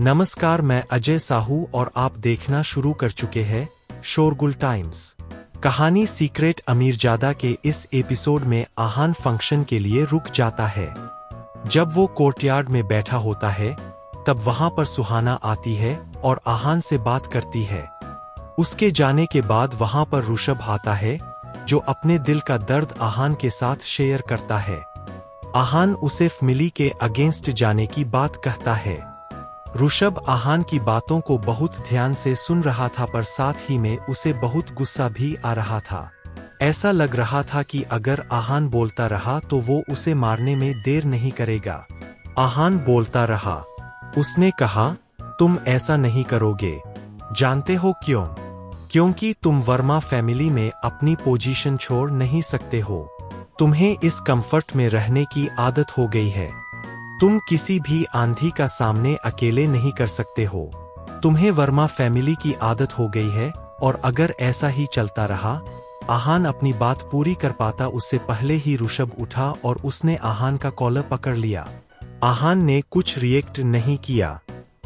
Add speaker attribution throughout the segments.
Speaker 1: नमस्कार, मैं अजय साहू और आप देखना शुरू कर चुके हैं शोरगुल टाइम्स। कहानी सीक्रेट अमीरजादा के इस एपिसोड में आहान फंक्शन के लिए रुक जाता है। जब वो कोर्टयार्ड में बैठा होता है तब वहां पर सुहाना आती है और आहान से बात करती है। उसके जाने के बाद वहां पर ऋषभ आता है जो अपने दिल का दर्द आहान के साथ शेयर करता है। आहान उसे फैमिली के अगेंस्ट जाने की बात कहता है। ऋषभ आहान की बातों को बहुत ध्यान से सुन रहा था, पर साथ ही में उसे बहुत गुस्सा भी आ रहा था। ऐसा लग रहा था कि अगर आहान बोलता रहा तो वो उसे मारने में देर नहीं करेगा। आहान बोलता रहा। उसने कहा, तुम ऐसा नहीं करोगे। जानते हो क्यों? क्योंकि तुम वर्मा फैमिली में अपनी पोजीशन छोड़ नहीं सकते हो। तुम्हें इस कंफर्ट में रहने की आदत हो गई है। तुम किसी भी आंधी का सामने अकेले नहीं कर सकते हो। तुम्हें वर्मा फैमिली की आदत हो गई है और अगर ऐसा ही चलता रहा। आहान अपनी बात पूरी कर पाता उससे पहले ही ऋषभ उठा और उसने आहान का कॉलर पकड़ लिया। आहान ने कुछ रिएक्ट नहीं किया।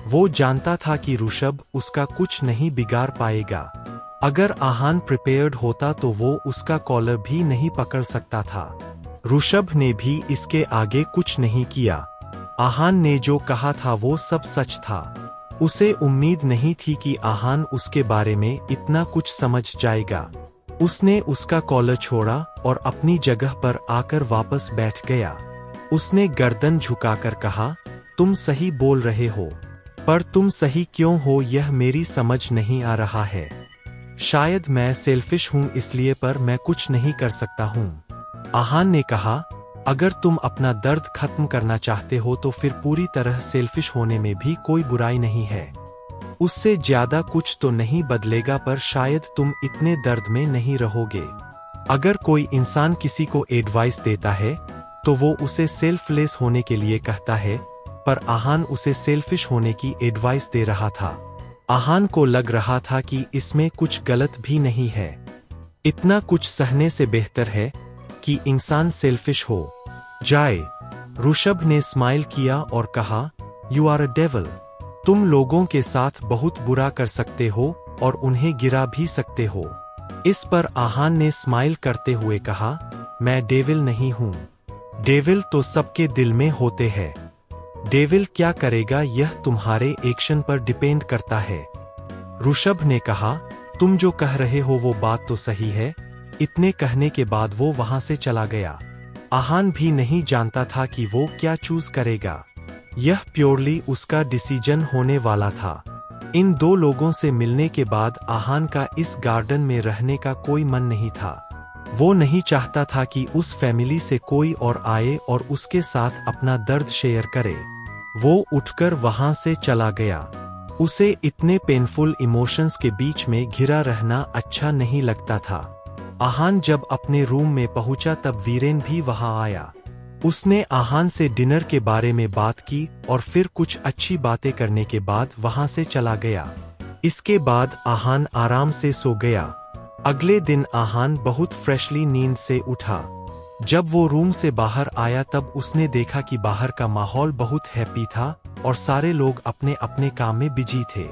Speaker 1: वो जानता था कि ऋषभ उसका कुछ नहीं बिगाड़ पाएगा। अगर आहान प्रिपेयर्ड होता तो वो उसका कॉलर भी नहीं पकड़ सकता था। ऋषभ ने भी इसके आगे कुछ नहीं किया। आहान ने जो कहा था वो सब सच था। उसे उम्मीद नहीं थी कि आहान उसके बारे में इतना कुछ समझ जाएगा। उसने उसका कॉलर छोड़ा और अपनी जगह पर आकर वापस बैठ गया। उसने गर्दन झुकाकर कहा, तुम सही बोल रहे हो, पर तुम सही क्यों हो यह मेरी समझ नहीं आ रहा है। शायद मैं सेल्फिश हूं इसलिए, पर मैं कुछ नहीं कर सकता हूं। आहान ने कहा, अगर तुम अपना दर्द खत्म करना चाहते हो तो फिर पूरी तरह सेल्फिश होने में भी कोई बुराई नहीं है। उससे ज्यादा कुछ तो नहीं बदलेगा, पर शायद तुम इतने दर्द में नहीं रहोगे। अगर कोई इंसान किसी को एडवाइस देता है तो वो उसे सेल्फलेस होने के लिए कहता है, पर आहान उसे सेल्फिश होने की एडवाइस दे रहा था। आहान को लग रहा था कि इसमें कुछ गलत भी नहीं है। इतना कुछ सहने से बेहतर है कि इंसान सेल्फिश हो जाए। ऋषभ ने स्माइल किया और कहा, यू आर अ डेविल। तुम लोगों के साथ बहुत बुरा कर सकते हो और उन्हें गिरा भी सकते हो। इस पर आहान ने स्माइल करते हुए कहा, मैं डेविल नहीं हूं। डेविल तो सबके दिल में होते हैं। डेविल क्या करेगा यह तुम्हारे एक्शन पर डिपेंड करता है। ऋषभ ने कहा, तुम जो कह रहे हो वो बात तो सही है। इतने कहने के बाद वो वहां से चला गया। आहान भी नहीं जानता था कि वो क्या चूज करेगा। यह प्योरली उसका डिसीजन होने वाला था। इन दो लोगों से मिलने के बाद आहान का इस गार्डन में रहने का कोई मन नहीं था। वो नहीं चाहता था कि उस फैमिली से कोई और आए और उसके साथ अपना दर्द शेयर करे। वो उठकर वहां से चला गया। उसे इतने पेनफुल इमोशंस के बीच में घिरा रहना अच्छा नहीं लगता था। आहान जब अपने रूम में पहुंचा तब वीरेन भी वहां आया। उसने आहान से डिनर के बारे में बात की और फिर कुछ अच्छी बातें करने के बाद वहां से चला गया। इसके बाद आहान आराम से सो गया। अगले दिन आहान बहुत फ्रेशली नींद से उठा। जब वो रूम से बाहर आया तब उसने देखा कि बाहर का माहौल बहुत हैप्पी था और सारे लोग अपने अपने काम में बिजी थे।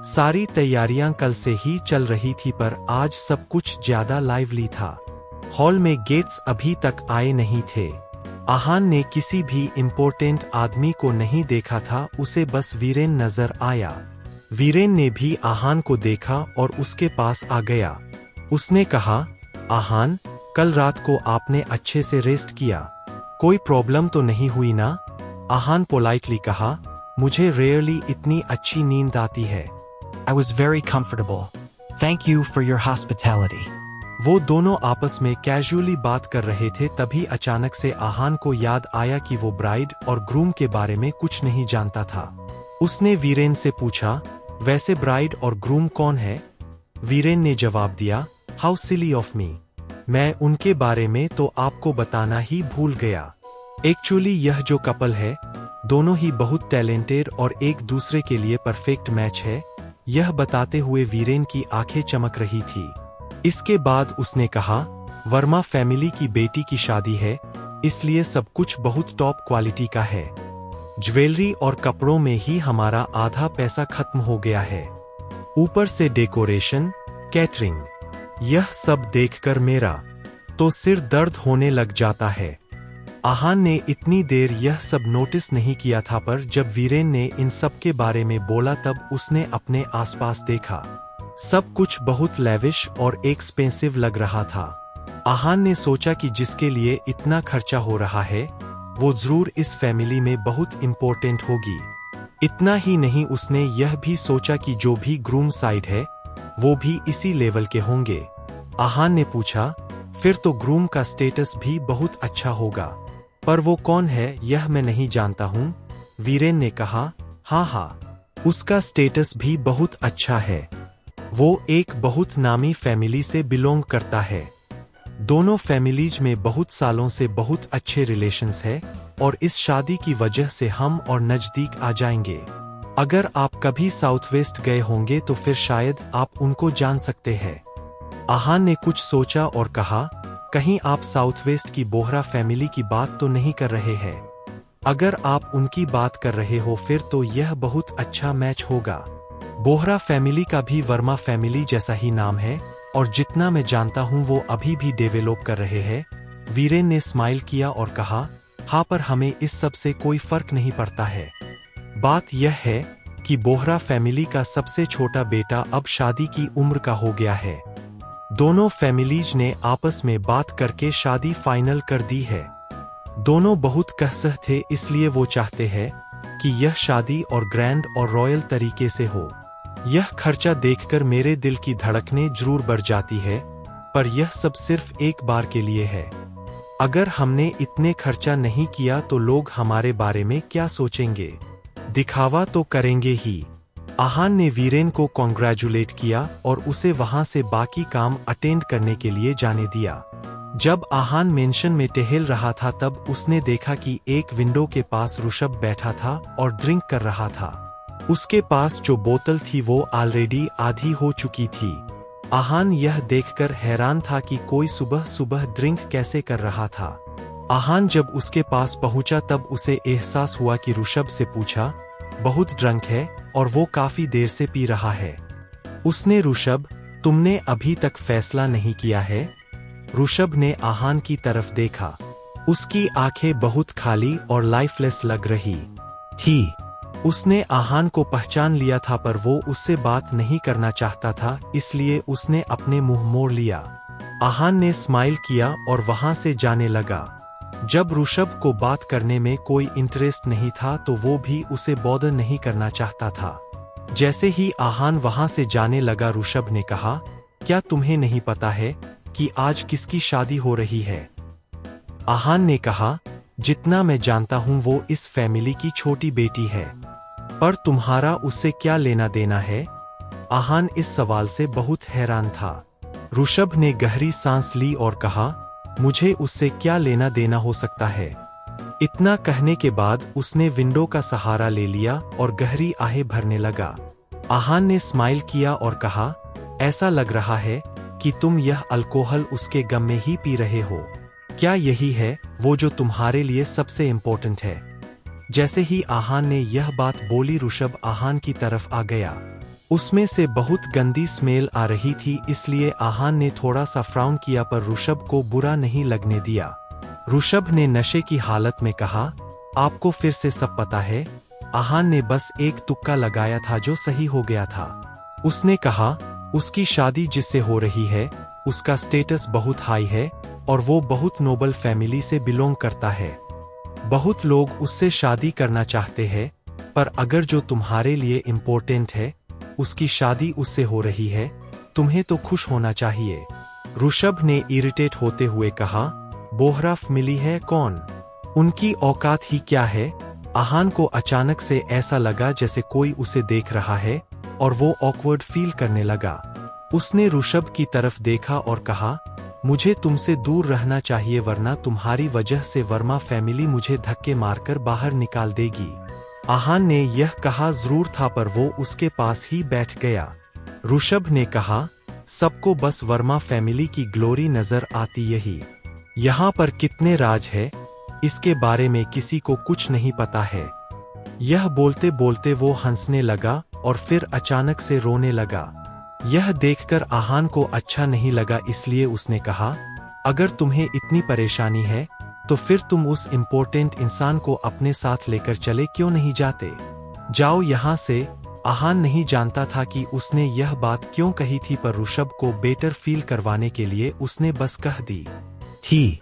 Speaker 1: सारी तैयारियां कल से ही चल रही थी, पर आज सब कुछ ज्यादा लाइवली था। हॉल में गेट्स अभी तक आए नहीं थे। आहान ने किसी भी इम्पोर्टेंट आदमी को नहीं देखा था, उसे बस वीरेन नजर आया। वीरेन ने भी आहान को देखा और उसके पास आ गया। उसने कहा, आहान, कल रात को आपने अच्छे से रेस्ट किया, कोई प्रॉब्लम तो नहीं हुई ना? आहान पोलाइटली कहा, मुझे रेयरली इतनी अच्छी नींद आती है।
Speaker 2: I was very comfortable. Thank you for your hospitality.
Speaker 1: वो दोनों आपस में कैजुअली बात कर रहे थे, तभी अचानक से आहान को याद आया कि वो ब्राइड और ग्रूम के बारे में कुछ नहीं जानता था। उसने वीरेन से पूछा, वैसे ब्राइड और ग्रूम कौन है? वीरेन ने जवाब दिया, हाउ सिली ऑफ मी। मैं उनके बारे में तो आपको बताना ही भूल गया। एक्चुअली यह जो कपल है, दोनों ही बहुत टैलेंटेड और एक दूसरे के लिए परफेक्ट मैच है। यह बताते हुए वीरेन की आंखें चमक रही थी। इसके बाद उसने कहा, वर्मा फैमिली की बेटी की शादी है, इसलिए सब कुछ बहुत टॉप क्वालिटी का है। ज्वेलरी और कपड़ों में ही हमारा आधा पैसा खत्म हो गया है, ऊपर से डेकोरेशन, कैटरिंग। यह सब देखकर मेरा तो सिर दर्द होने लग जाता है। आहान ने इतनी देर यह सब नोटिस नहीं किया था, पर जब वीरेन ने इन सब के बारे में बोला तब उसने अपने आसपास देखा। सब कुछ बहुत लेविश और एक्सपेंसिव लग रहा था। आहान ने सोचा कि जिसके लिए इतना खर्चा हो रहा है वो जरूर इस फैमिली में बहुत इम्पोर्टेंट होगी। इतना ही नहीं, उसने यह भी सोचा कि जो भी ग्रूम साइड है वो भी इसी लेवल के होंगे। आहान ने पूछा, फिर तो ग्रूम का स्टेटस भी बहुत अच्छा होगा, पर वो कौन है यह मैं नहीं जानता हूँ। वीरेन ने कहा, हाँ, उसका स्टेटस भी बहुत अच्छा है। वो एक बहुत नामी फैमिली से बिलोंग करता है। दोनों फैमिलीज में बहुत सालों से बहुत अच्छे रिलेशंस है और इस शादी की वजह से हम और नजदीक आ जाएंगे। अगर आप कभी साउथ वेस्ट गए होंगे तो फिर शायद आप उनको जान सकते हैं। आहान ने कुछ सोचा और कहा, कहीं आप साउथ वेस्ट की बोहरा फैमिली की बात तो नहीं कर रहे हैं? अगर आप उनकी बात कर रहे हो फिर तो यह बहुत अच्छा मैच होगा। बोहरा फैमिली का भी वर्मा फैमिली जैसा ही नाम है और जितना मैं जानता हूँ वो अभी भी डेवलप कर रहे हैं। वीरेन ने स्माइल किया और कहा, हाँ, पर हमें इस सब से कोई फर्क नहीं पड़ता है। बात यह है कि बोहरा फैमिली का सबसे छोटा बेटा अब शादी की उम्र का हो गया है। दोनों फैमिलीज ने आपस में बात करके शादी फाइनल कर दी है। दोनों बहुत कहसह थे, इसलिए वो चाहते हैं कि यह शादी और ग्रैंड और रॉयल तरीके से हो। यह खर्चा देखकर मेरे दिल की धड़कनें जरूर बढ़ जाती है, पर यह सब सिर्फ एक बार के लिए है। अगर हमने इतने खर्चा नहीं किया तो लोग हमारे बारे में क्या सोचेंगे? दिखावा तो करेंगे ही। आहान ने वीरेन को कॉन्ग्रेचुलेट किया और उसे वहां से बाकी काम अटेंड करने के लिए जाने दिया। जब आहान मेंशन में टहल रहा था तब उसने देखा कि एक विंडो के पास ऋषभ बैठा था और ड्रिंक कर रहा था। उसके पास जो बोतल थी वो ऑलरेडी आधी हो चुकी थी। आहान यह देखकर हैरान था कि कोई सुबह सुबह ड्रिंक कैसे कर रहा था। आहान जब उसके पास पहुंचा तब उसे एहसास हुआ कि ऋषभ से पूछा, बहुत ड्रंक है और वो काफी देर से पी रहा है। उसने, ऋषभ, तुमने अभी तक फैसला नहीं किया है? ऋषभ ने आहान की तरफ देखा। उसकी आंखें बहुत खाली और लाइफलेस लग रही थी। उसने आहान को पहचान लिया था, पर वो उससे बात नहीं करना चाहता था, इसलिए उसने अपने मुंह मोड़ लिया। आहान ने स्माइल किया और वहां से जाने लगा। जब ऋषभ को बात करने में कोई इंटरेस्ट नहीं था तो वो भी उसे बॉदर नहीं करना चाहता था। जैसे ही आहान वहां से जाने लगा, ऋषभ ने कहा, क्या तुम्हें नहीं पता है कि आज किसकी शादी हो रही है? आहान ने कहा, जितना मैं जानता हूं वो इस फैमिली की छोटी बेटी है, पर तुम्हारा उससे क्या लेना देना है? आहान इस सवाल से बहुत हैरान था। ऋषभ ने गहरी सांस ली और कहा, मुझे उससे क्या लेना देना हो सकता है? इतना कहने के बाद उसने विंडो का सहारा ले लिया और गहरी आहें भरने लगा। आहान ने स्माइल किया और कहा, ऐसा लग रहा है कि तुम यह अल्कोहल उसके गम में ही पी रहे हो। क्या यही है वो जो तुम्हारे लिए सबसे इम्पोर्टेंट है? जैसे ही आहान ने यह बात बोली, ऋषभ आहान की तरफ आ गया। उसमें से बहुत गंदी स्मेल आ रही थी, इसलिए आहान ने थोड़ा सा फ्राउन किया, पर ऋषभ को बुरा नहीं लगने दिया। ऋषभ ने नशे की हालत में कहा, आपको फिर से सब पता है? आहान ने बस एक तुक्का लगाया था जो सही हो गया था। उसने कहा, उसकी शादी जिससे हो रही है उसका स्टेटस बहुत हाई है और वो बहुत नोबल फैमिली से बिलोंग करता है। बहुत लोग उससे शादी करना चाहते हैं, पर अगर जो तुम्हारे लिए इम्पोर्टेंट है उसकी शादी उससे हो रही है, तुम्हें तो खुश होना चाहिए। ऋषभ ने इरिटेट होते हुए कहा, बोहराफ मिली है कौन? उनकी औकात ही क्या है? आहान को अचानक से ऐसा लगा जैसे कोई उसे देख रहा है और वो ऑकवर्ड फील करने लगा। उसने ऋषभ की तरफ देखा और कहा, मुझे तुमसे दूर रहना चाहिए वरना तुम्हारी वजह से वर्मा फैमिली मुझे धक्के मारकर बाहर निकाल देगी। आहान ने यह कहा जरूर था, पर वो उसके पास ही बैठ गया। ऋषभ ने कहा, सबको बस वर्मा फैमिली की ग्लोरी नजर आती यही। यहाँ पर कितने राज है इसके बारे में किसी को कुछ नहीं पता है। यह बोलते बोलते वो हंसने लगा और फिर अचानक से रोने लगा। यह देखकर आहान को अच्छा नहीं लगा, इसलिए उसने कहा, अगर तुम्हें इतनी परेशानी है तो फिर तुम उस इम्पोर्टेंट इंसान को अपने साथ लेकर चले क्यों नहीं जाते? जाओ यहाँ से। आहान नहीं जानता था कि उसने यह बात क्यों कही थी, पर ऋषभ को बेटर फील करवाने के लिए उसने बस कह दी थी।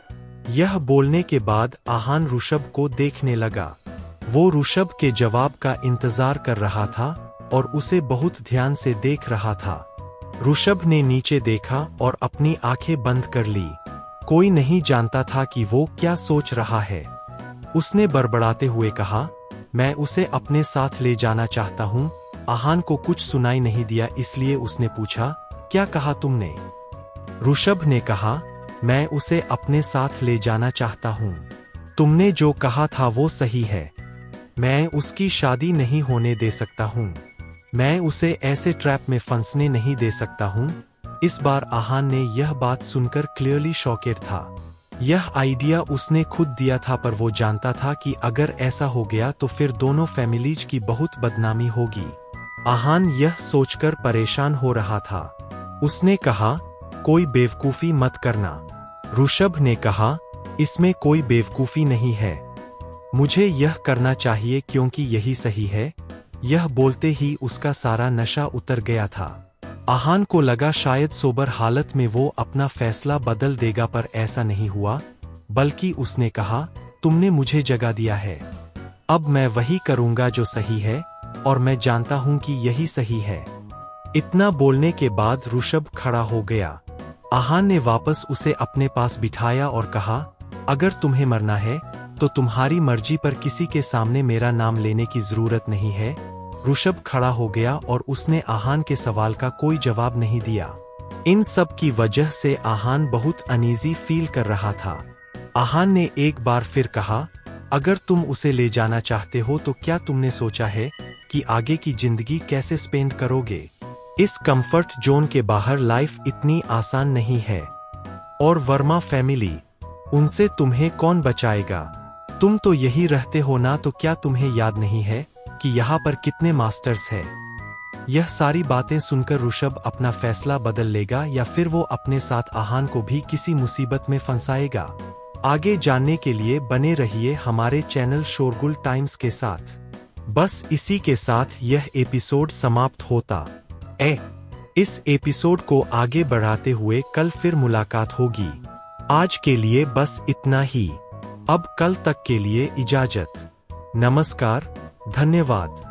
Speaker 1: यह बोलने के बाद आहान ऋषभ को देखने लगा। वो ऋषभ के जवाब का इंतजार कर रहा था और उसे बहुत ध्यान से देख रहा था। ऋषभ ने नीचे देखा और अपनी आंखें बंद कर ली। कोई नहीं जानता था कि वो क्या सोच रहा है। उसने बड़बड़ाते हुए कहा, मैं उसे अपने साथ ले जाना चाहता हूँ। आहान को कुछ सुनाई नहीं दिया, इसलिए उसने पूछा, क्या कहा तुमने? ऋषभ ने कहा, मैं उसे अपने साथ ले जाना चाहता हूँ। तुमने जो कहा था वो सही है। मैं उसकी शादी नहीं होने दे सकता हूँ। मैं उसे ऐसे ट्रैप में फंसने नहीं दे सकता हूँ। इस बार आहान ने यह बात सुनकर क्लियरली शॉकेड था। यह आइडिया उसने खुद दिया था, पर वो जानता था कि अगर ऐसा हो गया तो फिर दोनों फैमिलीज की बहुत बदनामी होगी। आहान यह सोचकर परेशान हो रहा था। उसने कहा, कोई बेवकूफी मत करना। ऋषभ ने कहा, इसमें कोई बेवकूफी नहीं है। मुझे यह करना चाहिए क्योंकि यही सही है। यह बोलते ही उसका सारा नशा उतर गया था। आहान को लगा शायद सोबर हालत में वो अपना फैसला बदल देगा, पर ऐसा नहीं हुआ। बल्कि उसने कहा, तुमने मुझे जगा दिया है। अब मैं वही करूंगा जो सही है, और मैं जानता हूं कि यही सही है। इतना बोलने के बाद ऋषभ खड़ा हो गया। आहान ने वापस उसे अपने पास बिठाया और कहा, अगर तुम्हें मरना है तो तुम्हारी मर्जी, पर किसी के सामने मेरा नाम लेने की जरूरत नहीं है। ऋषभ खड़ा हो गया और उसने आहान के सवाल का कोई जवाब नहीं दिया। इन सब की वजह से आहान बहुत अनईजी फील कर रहा था। आहान ने एक बार फिर कहा, अगर तुम उसे ले जाना चाहते हो तो क्या तुमने सोचा है कि आगे की जिंदगी कैसे स्पेंड करोगे? इस कंफर्ट जोन के बाहर लाइफ इतनी आसान नहीं है। और वर्मा फैमिली, उनसे तुम्हें कौन बचाएगा? तुम तो यही रहते हो ना, तो क्या तुम्हें याद नहीं है कि यहाँ पर कितने मास्टर्स हैं? यह सारी बातें सुनकर ऋषभ अपना फैसला बदल लेगा या फिर वो अपने साथ आहान को भी किसी मुसीबत में फंसाएगा? आगे जानने के लिए बने रहिए हमारे चैनल शोरगुल टाइम्स के साथ। बस इसी के साथ यह एपिसोड समाप्त होता है। इस एपिसोड को आगे बढ़ाते हुए कल फिर मुलाकात होगी। आज के लिए बस इतना ही। अब कल तक के लिए इजाजत। नमस्कार, धन्यवाद।